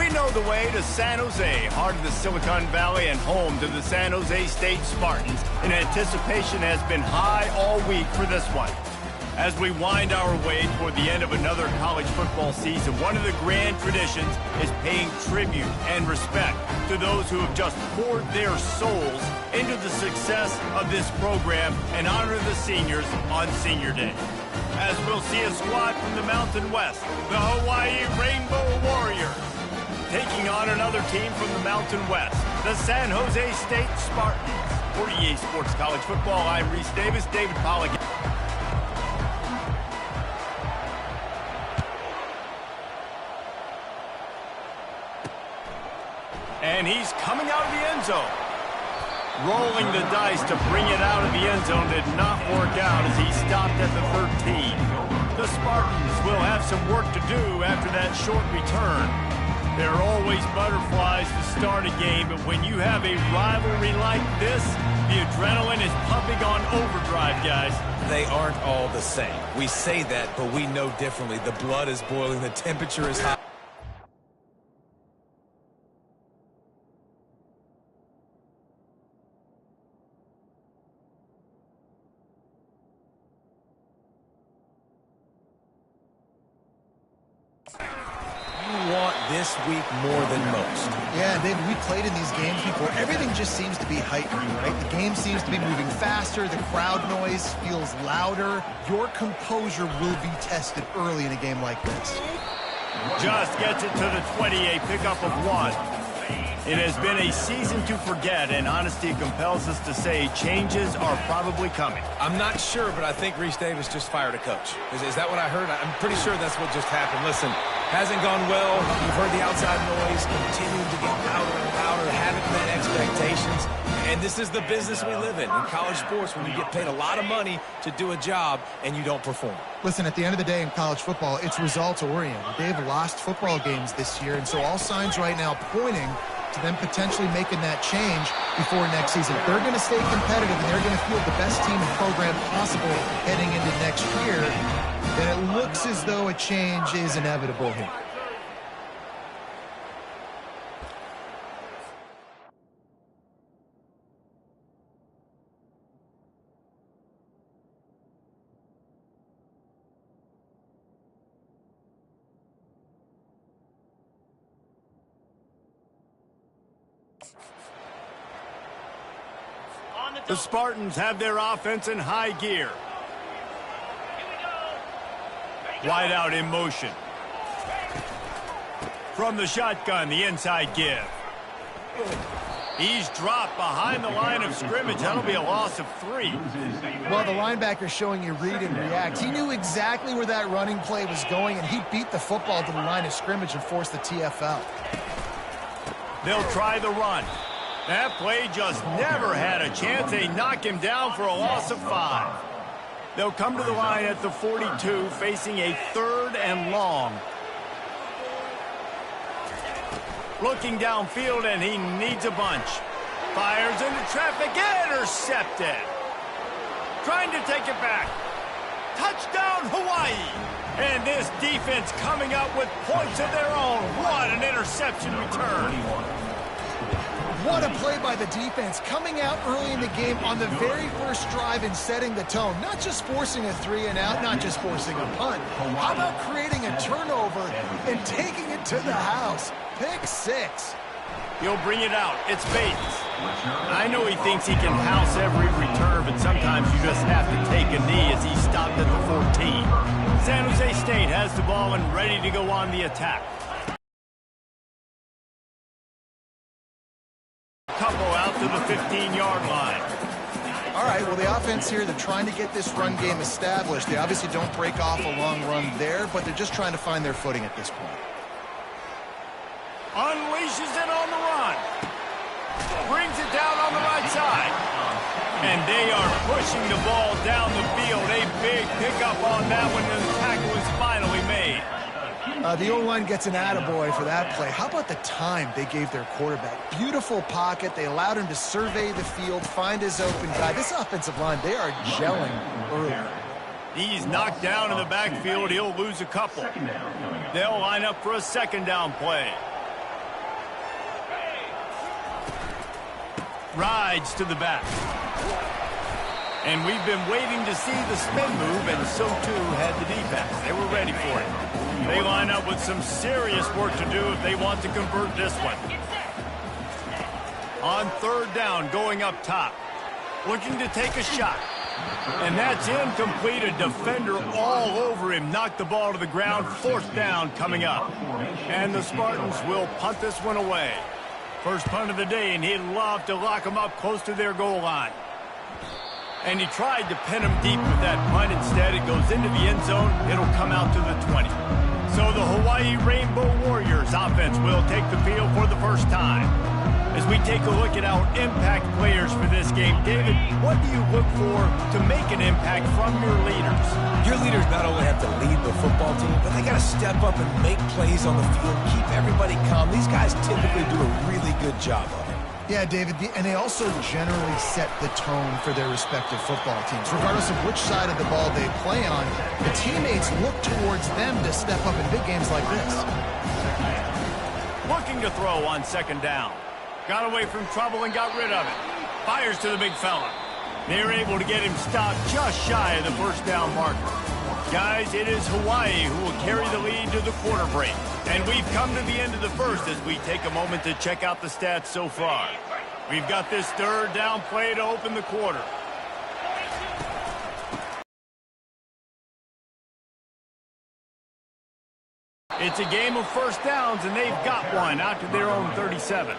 We know the way to San Jose, heart of the Silicon Valley and home to the San Jose State Spartans, and anticipation has been high all week for this one. As we wind our way toward the end of another college football season, one of the grand traditions is paying tribute and respect to those who have just poured their souls into the success of this program and honor the seniors on Senior Day. As we'll see a squad from the Mountain West, the Hawaii Rainbow Warriors, taking on another team from the Mountain West, the San Jose State Spartans. For EA Sports College Football, I'm Reese Davis, David Pollack. And he's coming out of the end zone. Rolling the dice to bring it out of the end zone did not work out as he stopped at the 13. The Spartans will have some work to do after that short return. There are always butterflies to start a game, but when you have a rivalry like this, the adrenaline is pumping on overdrive, guys. They aren't all the same. We say that, but we know differently. The blood is boiling, the temperature is high. This week more than most. Yeah, David, we played in these games before. Everything just seems to be heightened, right? The game seems to be moving faster. The crowd noise feels louder. Your composure will be tested early in a game like this. Just gets it to the 20, a pickup of 1. It has been a season to forget, and honesty compels us to say changes are probably coming. I'm not sure, but I think Reese Davis just fired a coach. Is that what I heard? I'm pretty sure that's what just happened. Listen, hasn't gone well. You've heard the outside noise continuing to get louder and louder, haven't met expectations. And this is the business we live in college sports, when you get paid a lot of money to do a job and you don't perform. Listen, at the end of the day in college football, it's results-oriented. They've lost football games this year, and so all signs right now pointing to them potentially making that change before next season. If they're going to stay competitive and they're going to field the best team and program possible heading into next year, then it looks as though a change is inevitable here. The Spartans have their offense in high gear. Wide out in motion. From the shotgun, the inside give. He's dropped behind the line of scrimmage. That'll be a loss of 3. Well, the linebacker's showing you read and react. He knew exactly where that running play was going, and he beat the football to the line of scrimmage and forced the TFL. They'll try the run. That play just never had a chance. They knock him down for a loss of 5. They'll come to the line at the 42, facing a 3rd and long. Looking downfield, and he needs a bunch. Fires into traffic, intercepted. Trying to take it back. Touchdown, Hawaii. And this defense coming up with points of their own. What an interception return. What a play by the defense, coming out early in the game on the very first drive and setting the tone. Not just forcing a 3-and-out, not just forcing a punt. How about creating a turnover and taking it to the house? Pick 6. He'll bring it out. It's Bates. I know he thinks he can house every return, but sometimes you just have to take a knee as he stopped at the 14. San Jose State has the ball and ready to go on the attack. Couple out to the 15-yard line. All right, well, the offense here, they're trying to get this run game established. They obviously don't break off a long run there, but they're just trying to find their footing at this point. Unleashes it on the run. Brings it down on the right side. And they are pushing the ball down the field. A big pickup on that one, and the tackle is finally made. The O-line gets an attaboy for that play. How about the time they gave their quarterback? Beautiful pocket. They allowed him to survey the field, find his open guy. This offensive line, they are gelling early. He's knocked down in the backfield. He'll lose a couple. They'll line up for a 2nd down play. rides to the back. And we've been waiting to see the spin move, and so too had the defense. They were ready for it. They line up with some serious work to do if they want to convert this one. On third down, going up top. Looking to take a shot. And that's incomplete. A defender all over him. Knocked the ball to the ground. Fourth down coming up. And the Spartans will punt this one away. First punt of the day, and he'd love to lock them up close to their goal line. And he tried to pin him deep with that punt. Instead, it goes into the end zone. It'll come out to the 20. So the Hawaii Rainbow Warriors offense will take the field for the first time. As we take a look at our impact players for this game, David, what do you look for to make an impact from your leaders? Your leaders not only have to lead the football team, but they got to step up and make plays on the field, keep everybody calm. These guys typically do a really good job of it. Yeah, David, and they also generally set the tone for their respective football teams. Regardless of which side of the ball they play on, the teammates look towards them to step up in big games like this. Looking to throw on second down. Got away from trouble and got rid of it. Fires to the big fella. They're able to get him stopped just shy of the first down marker. Guys, it is Hawaii who will carry the lead to the quarter break. And we've come to the end of the first as we take a moment to check out the stats so far. We've got this third down play to open the quarter. It's a game of first downs, and they've got one out to their own 37.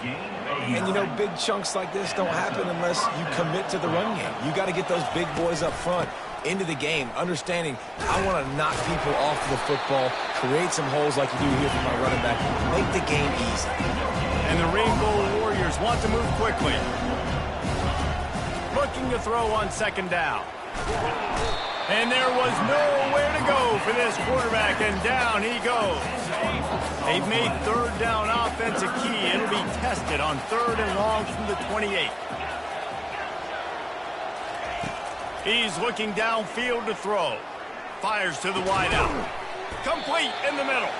And, you know, big chunks like this don't happen unless you commit to the run game. You got to get those big boys up front into the game, understanding I want to knock people off the football, create some holes like you do here for my running back, make the game easy. And the Rainbow Warriors want to move quickly. Looking to throw on second down. And there was nowhere to go for this quarterback, and down he goes. They've made third down offense a key. It'll be tested on third and long from the 28. He's looking downfield to throw. Fires to the wideout. Complete in the middle.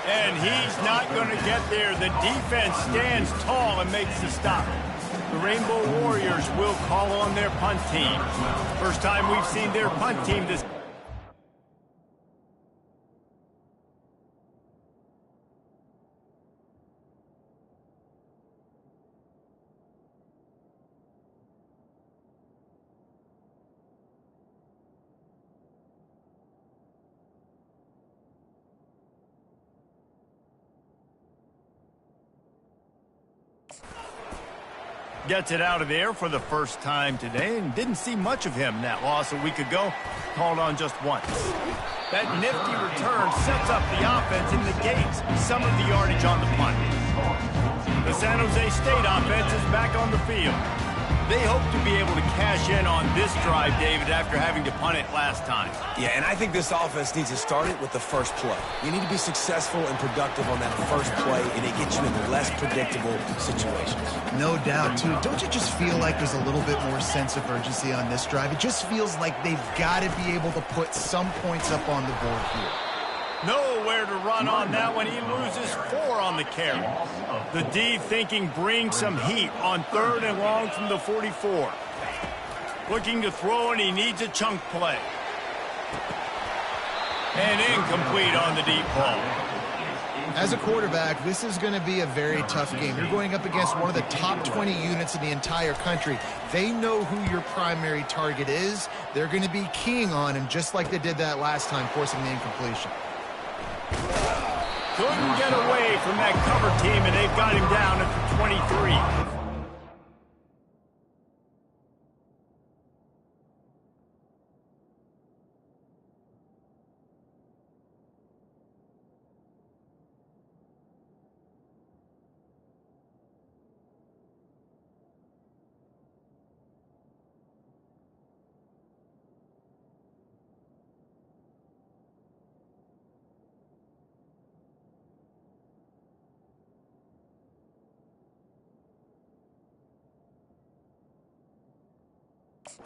And he's not going to get there. The defense stands tall and makes the stop. The Rainbow Warriors will call on their punt team. First time we've seen their punt team this. Gets it out of there for the first time today, and didn't see much of him in that loss a week ago. Called on just once. That nifty return sets up the offense and negates some of the yardage on the punt. The San Jose State offense is back on the field. They hope to be able to cash in on this drive, David, after having to punt it last time. Yeah, and I think this offense needs to start it with the first play. You need to be successful and productive on that first play, and it gets you into less predictable situations. No doubt, too. Don't you just feel like there's a little bit more sense of urgency on this drive? It just feels like they've got to be able to put some points up on the board here. Nowhere to run on that one. He loses 4 on the carry. The D thinking bring some heat on third and long from the 44. Looking to throw, and he needs a chunk play. And incomplete on the deep ball. As a quarterback, this is going to be a very tough game. You're going up against one of the top 20 units in the entire country. They know who your primary target is. They're going to be keying on him just like they did that last time, forcing the incompletion. Couldn't get away from that cover team, and they've got him down at the 23.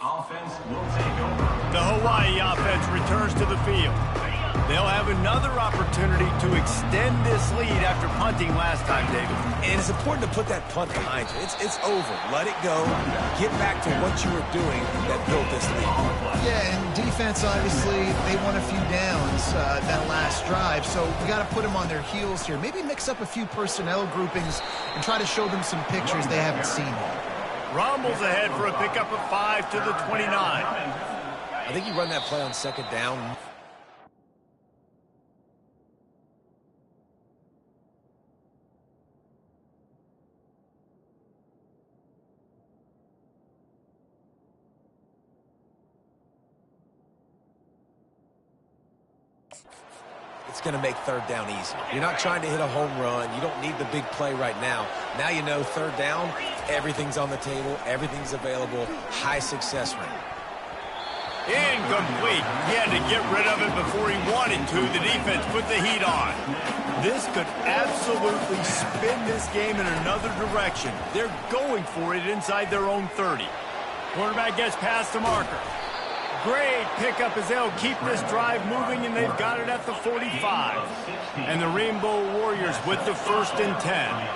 Offense will take over. The Hawaii offense returns to the field. They'll have another opportunity to extend this lead after punting last time, David. And it's important to put that punt behind you. It's over. Let it go. Get back to what you were doing that built this lead. Yeah, and defense, obviously, they won a few downs that last drive, so we got to put them on their heels here. Maybe mix up a few personnel groupings and try to show them some pictures they haven't seen yet. Rumbles ahead for a pickup of 5 to the 29. I think you run that play on second down. It's going to make third down easy. You're not trying to hit a home run. You don't need the big play right now. Now you know third down, everything's on the table, everything's available, high success rate. Incomplete. He had to get rid of it before he wanted to. The defense put the heat on. This could absolutely spin this game in another direction. They're going for it inside their own 30. Quarterback gets past the marker. Great pickup as they'll keep this drive moving, and they've got it at the 45. And the Rainbow Warriors with the 1st and 10.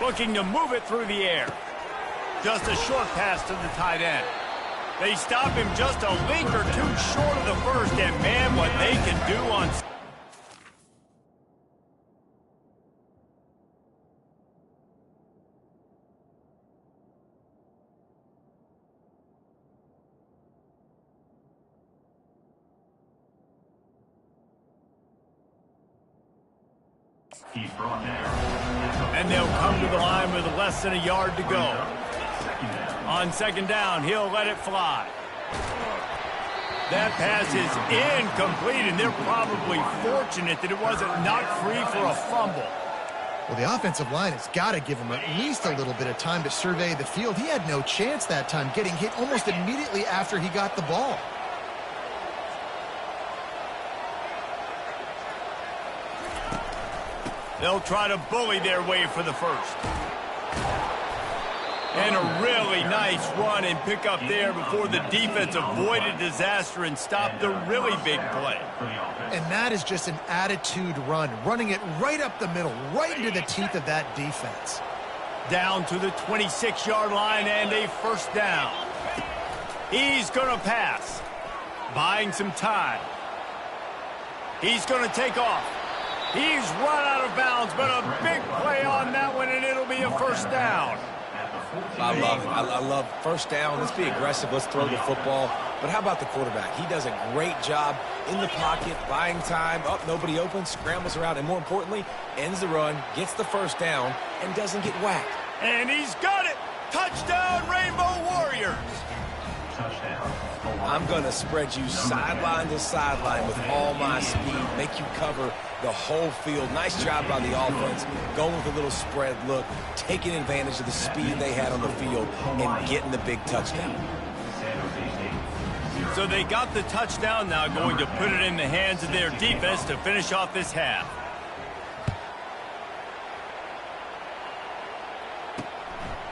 Looking to move it through the air. Just a short pass to the tight end. They stop him just a link or two short of the first, and man, what they can do on... And they'll come to the line with less than a yard to go. On second down, he'll let it fly. That pass is incomplete, and they're probably fortunate that it wasn't knocked free for a fumble. Well, the offensive line has got to give him at least a little bit of time to survey the field. He had no chance that time, getting hit almost immediately after he got the ball. They'll try to bully their way for the first. And a really nice run and pick up there before the defense avoided disaster and stopped the really big play. And that is just an attitude run, running it right up the middle, right into the teeth of that defense. Down to the 26-yard line and a first down. He's going to pass, buying some time. He's going to take off. He's run out of bounds, but a big play on that one, and it'll be a first down. I love it. I love first down. Let's be aggressive. Let's throw the football. But how about the quarterback? He does a great job in the pocket, buying time. Up, nobody open, scrambles around, and more importantly, ends the run, gets the first down, and doesn't get whacked. And he's got it. Touchdown, Rainbow Warriors. I'm going to spread you sideline to sideline with all my speed, make you cover the whole field. Nice job by the offense, going with a little spread look, taking advantage of the speed they had on the field, and getting the big touchdown. So they got the touchdown, now going to put it in the hands of their defense to finish off this half.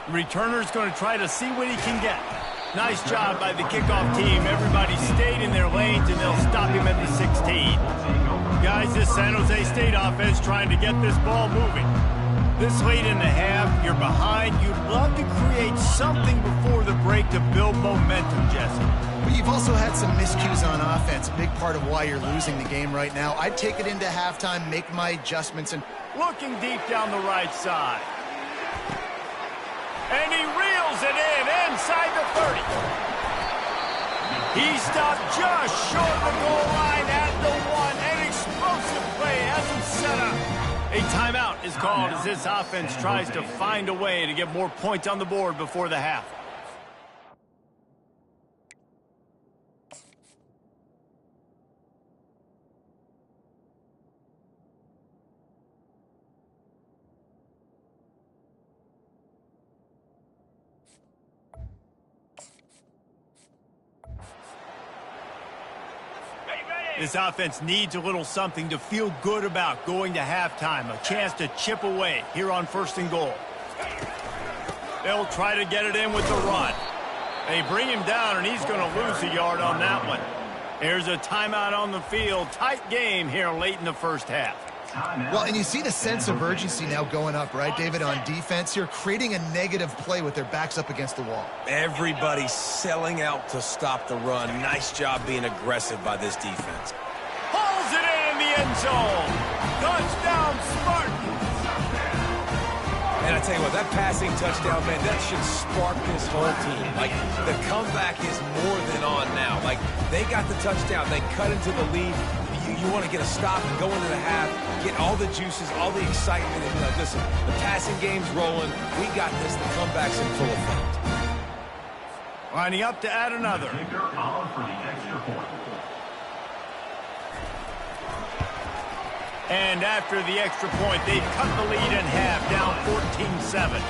Returner's going to try to see what he can get. Nice job by the kickoff team. Everybody stayed in their lanes, and they'll stop him at the 16. Guys, this San Jose State offense trying to get this ball moving. This late in the half, you're behind. You'd love to create something before the break to build momentum, Jesse. But you've also had some miscues on offense, a big part of why you're losing the game right now. I'd take it into halftime, make my adjustments, and... Looking deep down the right side. And he reels it in inside the 30. He stopped just short of the goal line at the 1. An explosive play has him set up. A timeout is called as this offense tries to find a way to get more points on the board before the half. This offense needs a little something to feel good about going to halftime. A chance to chip away here on 1st and goal. They'll try to get it in with the run. They bring him down, and he's going to lose a yard on that one. Here's a timeout on the field. Tight game here late in the first half. Well, and you see the sense of urgency now going up, right, David, on defense here, creating a negative play with their backs up against the wall. Everybody's selling out to stop the run. Nice job being aggressive by this defense. Pulls it in the end zone. Touchdown, Spartans. And I tell you what, that passing touchdown, man, that should spark this whole team. Like, the comeback is more than on now. Like, they got the touchdown. They cut into the lead. You want to get a stop and go into the half, get all the juices, all the excitement. And listen, the passing game's rolling. We got this. The comeback's in full effect. Lining up to add another. And after the extra point, they've cut the lead in half, down 14-7.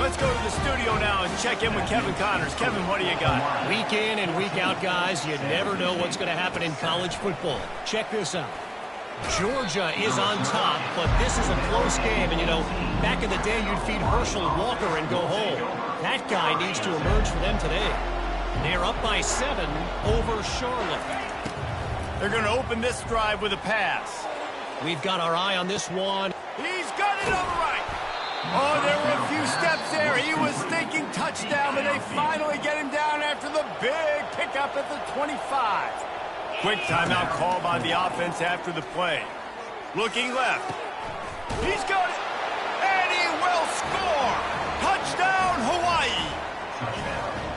Let's go to the studio now and check in with Kevin Connors. Kevin, what do you got? Week in and week out, guys, you never know what's going to happen in college football. Check this out. Georgia is on top, but this is a close game. And, you know, back in the day, you'd feed Herschel Walker and go home. That guy needs to emerge for them today. They're up by 7 over Charlotte. They're going to open this drive with a pass. We've got our eye on this one. He's got it on the right. Oh, there were a few steps there. He was thinking touchdown, but they finally get him down after the big pickup at the 25. Quick timeout call by the offense after the play. Looking left. He's got it. And he will score. Touchdown, Hawaii.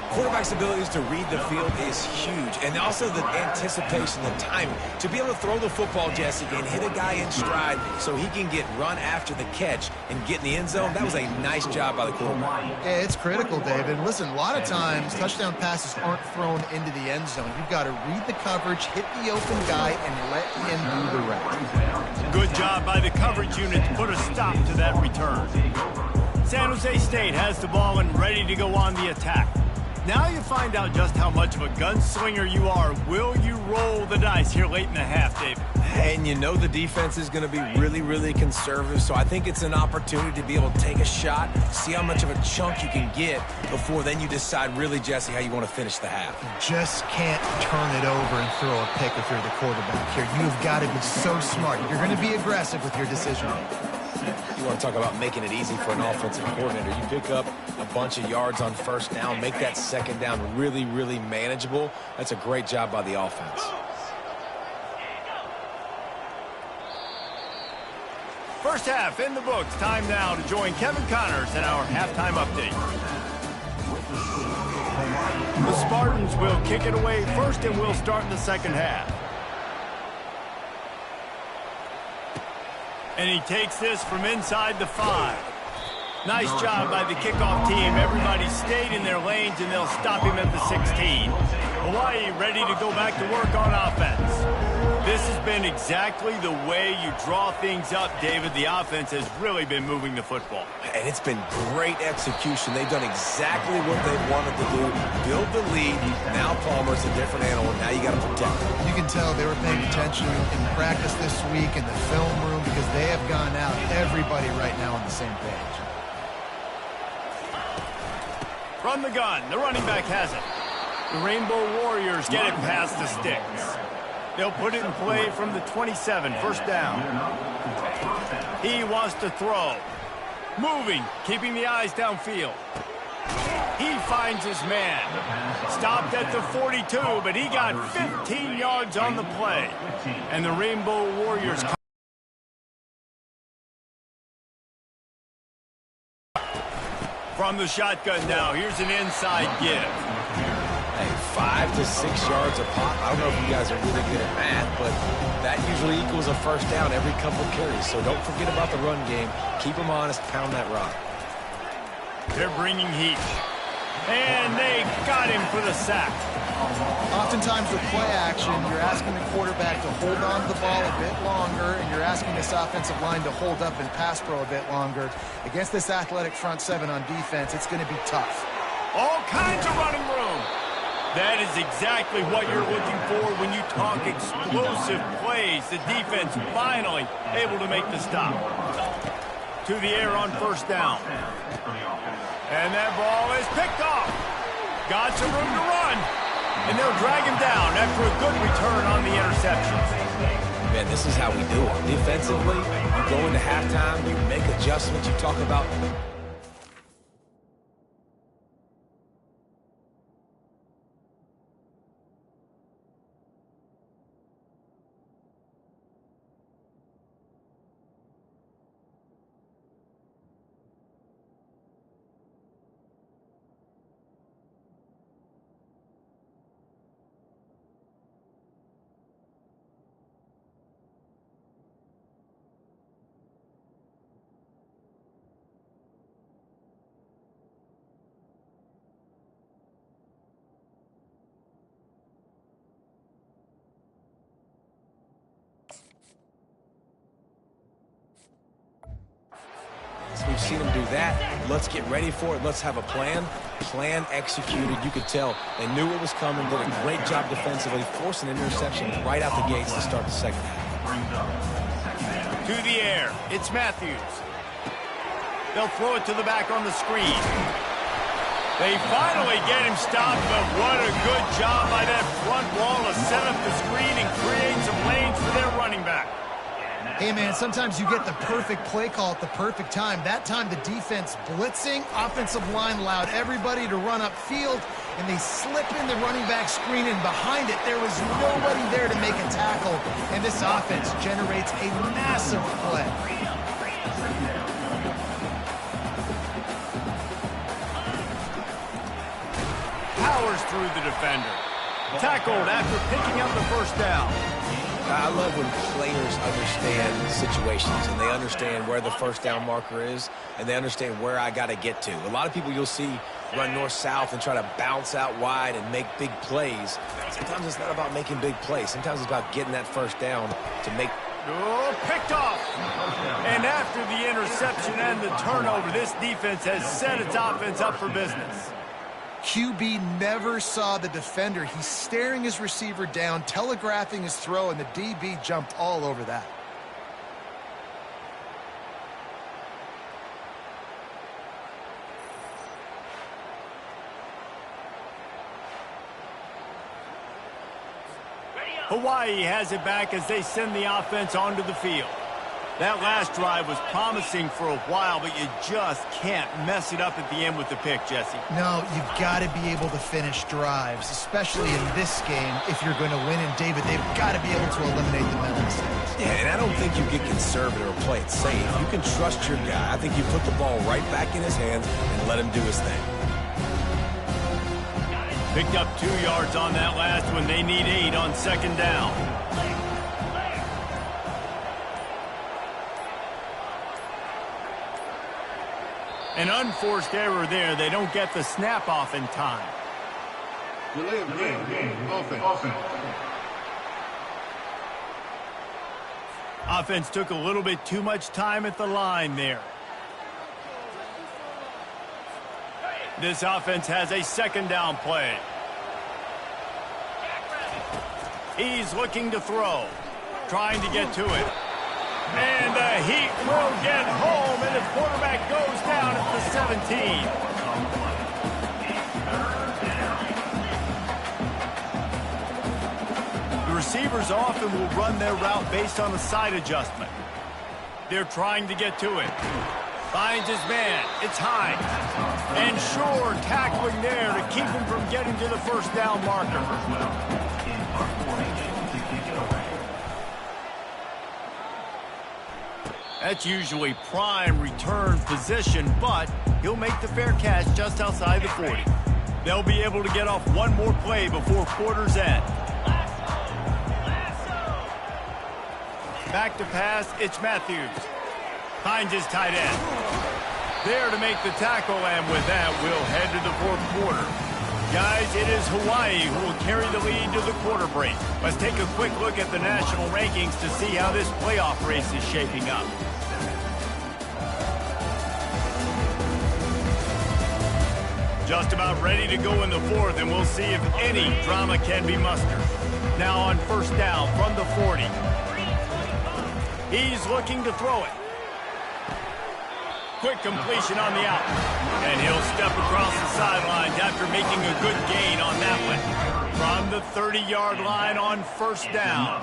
Quarterback's abilities to read the field is huge. And also the anticipation, the timing. To be able to throw the football, Jesse, and hit a guy in stride so he can get run after the catch and get in the end zone, that was a nice job by the quarterback. Yeah, it's critical, David. And listen, a lot of times touchdown passes aren't thrown into the end zone. You've got to read the coverage, hit the open guy, and let him do the rest. Good job by the coverage unit to put a stop to that return. San Jose State has the ball and ready to go on the attack. Now you find out just how much of a gunslinger you are. Will you roll the dice here late in the half, David? And you know the defense is going to be really, really conservative, so I think it's an opportunity to be able to take a shot, see how much of a chunk you can get before then you decide really, Jesse, how you want to finish the half. You just can't turn it over and throw a pick if you're the quarterback here. You've got to be so smart. You're going to be aggressive with your decision. You want to talk about making it easy for an offensive coordinator. You pick up a bunch of yards on first down, make that second down really, really manageable. That's a great job by the offense. First half in the books. Time now to join Kevin Connors in our halftime update. The Spartans will kick it away first and will start in the second half. And he takes this from inside the 5. Nice job by the kickoff team. Everybody stayed in their lanes, and they'll stop him at the 16. Hawaii ready to go back to work on offense. This has been exactly the way you draw things up, David. The offense has really been moving the football. And it's been great execution. They've done exactly what they wanted to do. Build the lead. Now Palmer's a different animal. Now you got to protect him. You can tell they were paying attention in practice this week in the film room because they have gone out, everybody right now on the same page. From the gun, the running back has it. The Rainbow Warriors get it past the sticks. They'll put it in play from the 27, first down. He wants to throw. Moving, keeping the eyes downfield. He finds his man. Stopped at the 42, but he got 15 yards on the play. And the Rainbow Warriors from the shotgun now. Here's an inside give. Hey, 5 to 6 yards a pop. I don't know if you guys are really good at math, but that usually equals a first down every couple carries. So don't forget about the run game. Keep them honest. Pound that rock. They're bringing heat. And they got him for the sack. Oftentimes with play action, you're asking the quarterback to hold on to the ball a bit longer, and you're asking this offensive line to hold up and pass pro a bit longer. Against this athletic front 7 on defense, it's going to be tough. All kinds of running room. That is exactly what you're looking for when you talk explosive plays. The defense finally able to make the stop. To the air on first down. And that ball is picked off. Got some room to run. And they'll drag him down after a good return on the interception. Man, this is how we do it. Defensively, you go into halftime, you make adjustments, you talk about... We've seen them do that. Let's get ready for it. Let's have a plan. Plan executed. You could tell they knew what was coming, did a great job defensively, forced an interception right out the gates to start the second half. To the air. It's Matthews. They'll throw it to the back on the screen. They finally get him stopped, but what a good job by that front wall to set up the screen and create some lanes for their running back. Hey, man, sometimes you get the perfect play call at the perfect time. That time, the defense blitzing, offensive line allowed everybody to run upfield, and they slip in the running back screen, and behind it, there was nobody there to make a tackle, and this offense generates a massive play. Powers through the defender. Tackled after picking up the first down. I love when players understand situations and they understand where the first down marker is and they understand where I got to get to. A lot of people you'll see run north-south and try to bounce out wide and make big plays. Sometimes it's not about making big plays. Sometimes it's about getting that first down to make... Oh, picked off. And after the interception and the turnover, this defense has set its offense up for business. QB never saw the defender. He's staring his receiver down, telegraphing his throw, and the DB jumped all over that. Hawaii has it back as they send the offense onto the field. That last drive was promising for a while, but you just can't mess it up at the end with the pick, Jesse. No, you've got to be able to finish drives, especially in this game if you're going to win. And, David, they've got to be able to eliminate the mental mistakes. Yeah, and I don't think you get conservative or play it safe. You can trust your guy. I think you put the ball right back in his hands and let him do his thing. Picked up 2 yards on that last one. They need 8 on second down. An unforced error there. They don't get the snap off in time. Delay of game. Offense. Offense took a little bit too much time at the line there. This offense has a second down play. He's looking to throw. Trying to get to it. And the Heat will get home, and the quarterback goes down at the 17. The receivers often will run their route based on a side adjustment. They're trying to get to it. Finds his man. It's Hines. And Shore tackling there to keep him from getting to the first down marker. That's usually prime return position, but he'll make the fair catch just outside the 40. They'll be able to get off one more play before quarter's end. Back to pass, it's Matthews. Finds his tight end. There to make the tackle, and with that, we'll head to the fourth quarter. Guys, it is Hawaii who will carry the lead to the quarter break. Let's take a quick look at the national rankings to see how this playoff race is shaping up. Just about ready to go in the fourth, and we'll see if any drama can be mustered. Now on first down from the 40. He's looking to throw it. Quick completion on the out. And he'll step across the sidelines after making a good gain on that one. From the 30-yard line on first down.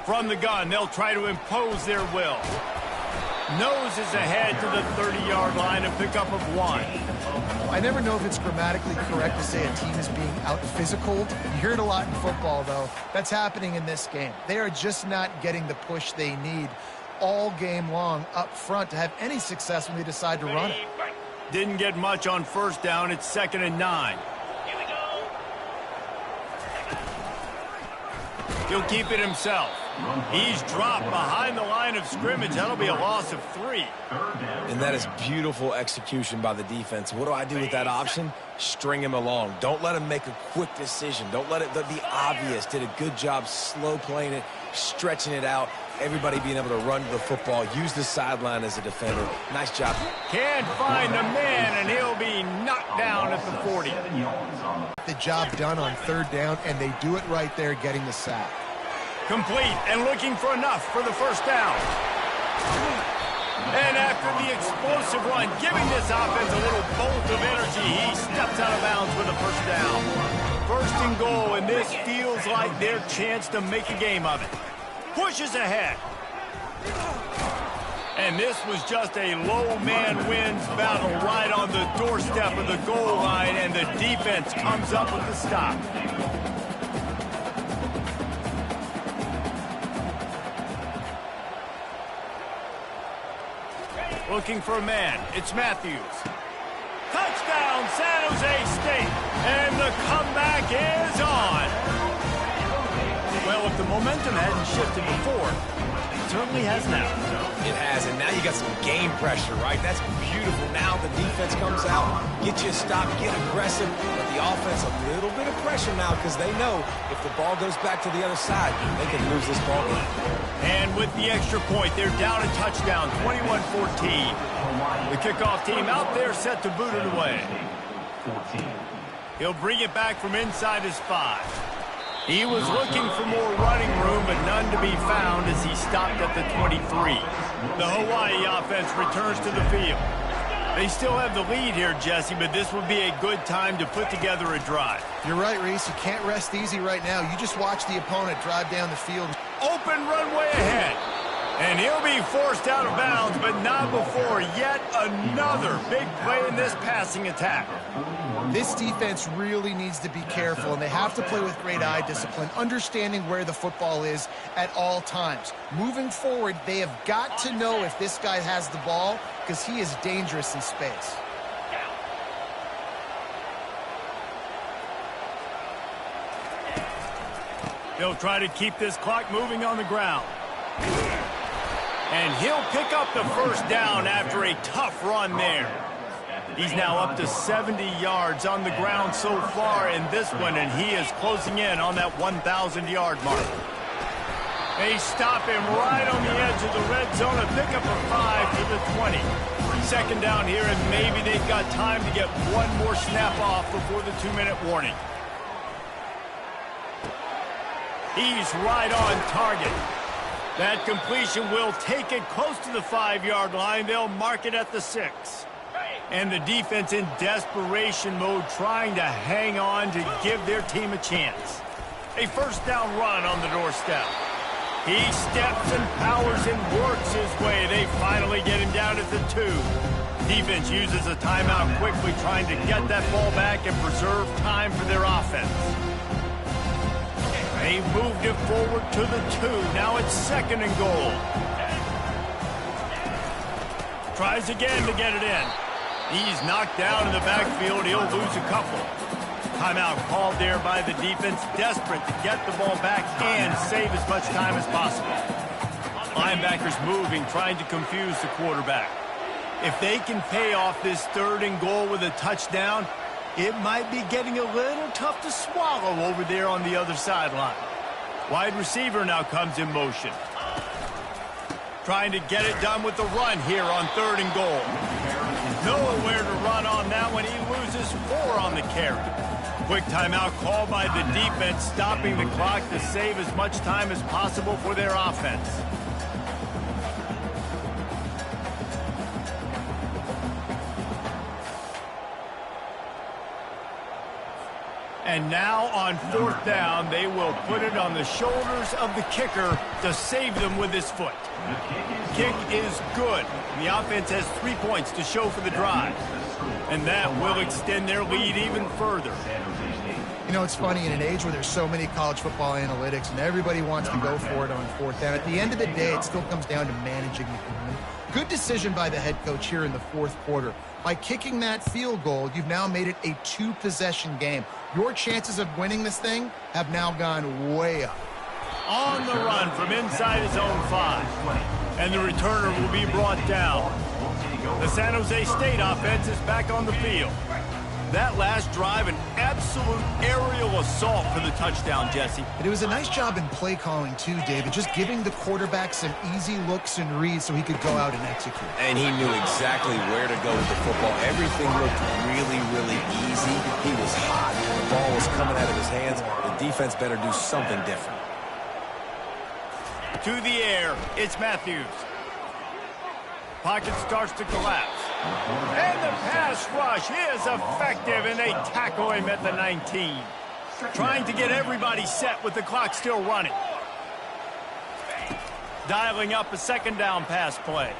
From the gun, they'll try to impose their will. Noses ahead to the 30-yard line, a pickup of 1. I never know if it's grammatically correct to say a team is being out-physicaled. You hear it a lot in football, though. That's happening in this game. They are just not getting the push they need all game long up front to have any success when they decide to run it. Didn't get much on first down. It's 2nd and 9. He'll keep it himself. He's dropped behind the line of scrimmage. That'll be a loss of 3. And that is beautiful execution by the defense. What do I do with that option? String him along. Don't let him make a quick decision. Don't let it be obvious. Did a good job slow playing it, stretching it out. Everybody being able to run to the football, use the sideline as a defender. Nice job. Can't find the man, and he'll be knocked down at the 40. The job done on 3rd down, and they do it right there, getting the sack. Complete and looking for enough for the first down. And after the explosive run, giving this offense a little bolt of energy, he steps out of bounds with a first down. 1st and goal, and this feels like their chance to make a game of it. Pushes ahead. And this was just a low man wins battle right on the doorstep of the goal line, and the defense comes up with the stop. Looking for a man. It's Matthews. Touchdown, San Jose State. And the comeback is on. Well, if the momentum hadn't shifted before, it certainly has now. It has, and now you got some game pressure, right? That's beautiful. Now the defense comes out, get you a stop, get aggressive, but the offense a little bit of pressure now because they know if the ball goes back to the other side, they can lose this ball game. And with the extra point, they're down a touchdown, 21-14. The kickoff team out there set to boot it away. He'll bring it back from inside his 5. He was looking for more running room, but none to be found as he stopped at the 23. The Hawaii offense returns to the field. They still have the lead here, Jesse, but this would be a good time to put together a drive. You're right, Reese. You can't rest easy right now. You just watch the opponent drive down the field. Open runway ahead. And he'll be forced out of bounds, but not before yet another big play in this passing attack. This defense really needs to be careful, and they have to play with great eye discipline, understanding where the football is at all times. Moving forward, they have got to know if this guy has the ball, because he is dangerous in space. They'll try to keep this clock moving on the ground. And he'll pick up the first down after a tough run there. He's now up to 70 yards on the ground so far in this one, and he is closing in on that 1,000-yard mark. They stop him right on the edge of the red zone, a pickup of 5 to the 20. 2nd down here, and maybe they've got time to get one more snap off before the 2-minute warning. He's right on target. That completion will take it close to the 5-yard line. They'll mark it at the 6. And the defense in desperation mode, trying to hang on to give their team a chance. A first down run on the doorstep. He steps and powers and works his way. They finally get him down at the 2. Defense uses a timeout quickly, trying to get that ball back and preserve time for their offense. They moved it forward to the 2. Now it's 2nd and goal. Tries again to get it in. He's knocked down in the backfield. He'll lose a couple. Timeout called there by the defense, desperate to get the ball back and save as much time as possible. Linebackers moving, trying to confuse the quarterback. If they can pay off this 3rd and goal with a touchdown, it might be getting a little tough to swallow over there on the other sideline. Wide receiver now comes in motion. Trying to get it done with the run here on 3rd and goal. Nowhere to run on that one. He loses 4 on the carry. Quick timeout called by the defense, stopping the clock to save as much time as possible for their offense. And now on 4th down, they will put it on the shoulders of the kicker to save them with his foot. Kick is good. The offense has 3 points to show for the drive. And that will extend their lead even further. You know, it's funny, in an age where there's so many college football analytics and everybody wants to go for it on 4th down, at the end of the day, it still comes down to managing the game. Good decision by the head coach here in the 4th quarter. By kicking that field goal, you've now made it a 2-possession game. Your chances of winning this thing have now gone way up. On the run from inside his own 5. And the returner will be brought down. The San Jose State offense is back on the field. That last drive, an absolute aerial assault for the touchdown, Jesse. But it was a nice job in play calling too, David, just giving the quarterback some easy looks and reads so he could go out and execute. And he knew exactly where to go with the football. Everything looked really, really easy. He was hot. The ball was coming out of his hands. The defense better do something different. To the air, it's Matthews. Pocket starts to collapse. And the pass rush is effective, and they tackle him at the 19. Trying to get everybody set with the clock still running. Dialing up a 2nd down pass play.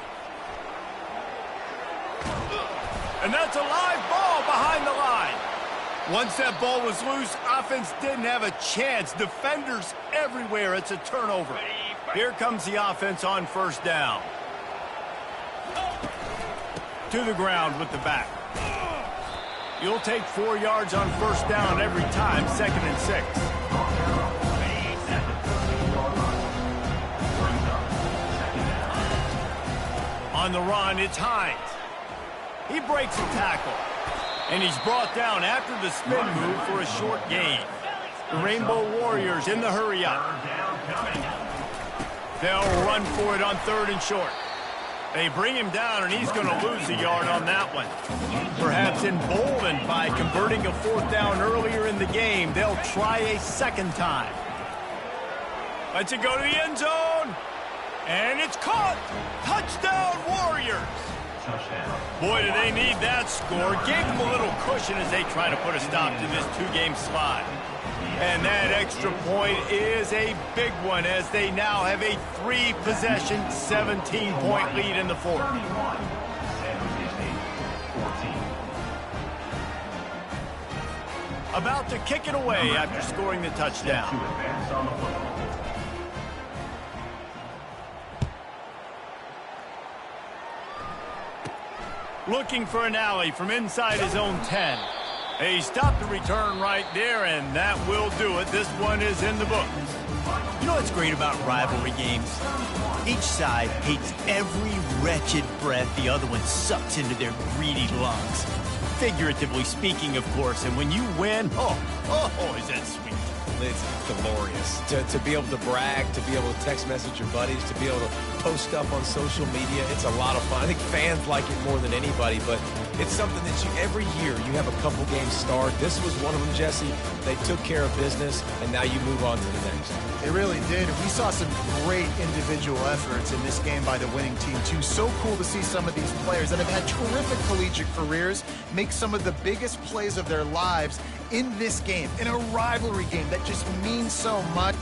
And that's a live ball behind the line. Once that ball was loose, offense didn't have a chance. Defenders everywhere. It's a turnover. Here comes the offense on 1st down. To the ground with the back. You'll take 4 yards on 1st down every time, 2nd and 6. On the run, it's Hines. He breaks a tackle. And he's brought down after the spin move for a short gain. The Rainbow Warriors in the hurry-up. They'll run for it on 3rd and short. They bring him down, and he's going to lose a yard on that one. Perhaps emboldened by converting a 4th down earlier in the game, they'll try a 2nd time. Lets it go to the end zone. And it's caught. Touchdown, Warriors. Boy, do they need that score. Gave them a little cushion as they try to put a stop to this 2-game slide. And that extra point is a big one as they now have a 3-possession, 17-point lead in the 4th. About to kick it away after scoring the touchdown. Looking for an alley from inside his own 10. He stopped the return right there, and that will do it. This one is in the books. You know what's great about rivalry games? Each side hates every wretched breath the other one sucks into their greedy lungs. Figuratively speaking, of course, and when you win, oh, is that sweet. It's glorious. To be able to brag, to be able to text message your buddies, to be able to post stuff on social media, it's a lot of fun. I think fans like it more than anybody, but it's something that every year you have a couple games start. This was one of them, Jesse. They took care of business, and now you move on to the next. They really did. We saw some great individual efforts in this game by the winning team, too. So cool to see some of these players that have had terrific collegiate careers make some of the biggest plays of their lives in this game, in a rivalry game that just means so much.